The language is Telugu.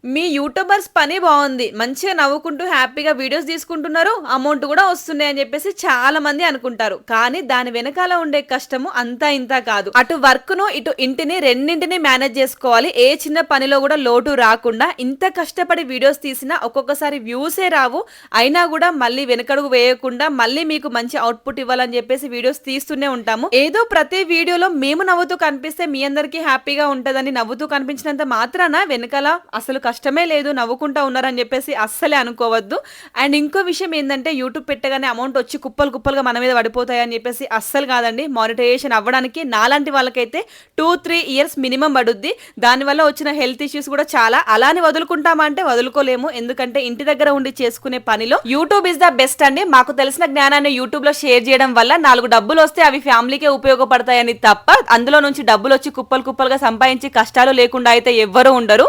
మీ యూట్యూబర్స్ పని బావుంది. మంచిగా నవ్వుకుంటూ హ్యాపీగా వీడియోస్ తీసుకుంటున్నారు. అమౌంట్ గూడా వస్తున్నాయి అని జెప్పేసి చాలా మంది అనుకుంటారు. కానీ దాని వెనకాల ఉండే కష్టము అంతా ఇంతా కాదు. అటు వర్క్‌ను, ఇటు ఇంటిని రెండింటిని మేనేజ్ జేసుకోవాలి. ఏ చిన్న పనిలో గూడా లోటు రాకుండా ఇంత కష్టపడి వీడియోస్ తీసినా ఒక్కొక్కసారి వ్యూసే రావు. అయినా గూడా మళ్ళీ వెనకడుగు వేయకుండా మళ్ళీ మీకు మంచి ఔట్‌పుట్ ఇవ్వాలని జెప్పేసి వీడియోస్ తీస్తూనే ఉంటాము. ఏదో ప్రతి వీడియోలో మేము నవ్వుతూ కనిపిస్తే మీ అందరికీ హ్యాపీగా ఉంటదని నవ్వుతూ కనిపించినంత మాత్రాన వెనకాల అసలు కష్టమే లేదు నవ్వుకుంటా ఉన్నారని చెప్పేసి అస్సలే అనుకోవద్దు. అండ్ ఇంకో విషయం ఏందంటే యూట్యూబ్ పెట్టగానే అమౌంట్ వచ్చి కుప్పలు కుప్పలుగా మన మీద పడిపోతాయని చెప్పేసి అస్సలు కాదండి. మానిటైజేషన్ అవ్వడానికి నాలాంటి వాళ్ళకైతే 2-3 ఇయర్స్ మినిమం పడుద్ది. దానివల్ల వచ్చిన హెల్త్ ఇష్యూస్ కూడా చాలా. అలానే వదులుకుంటామా అంటే వదులుకోలేము. ఎందుకంటే ఇంటి దగ్గర ఉండి చేసుకునే పనిలో యూట్యూబ్ ఇస్ ద బెస్ట్ అండి. మాకు తెలిసిన జ్ఞానాన్ని యూట్యూబ్ లో షేర్ చేయడం వల్ల 4 డబ్బులు వస్తే అవి ఫ్యామిలీకే ఉపయోగపడతాయని తప్ప అందులో నుంచి డబ్బులు వచ్చి కుప్పలు కుప్పలుగా సంపాదించి కష్టాలు లేకుండా అయితే ఎవ్వరూ ఉండరు.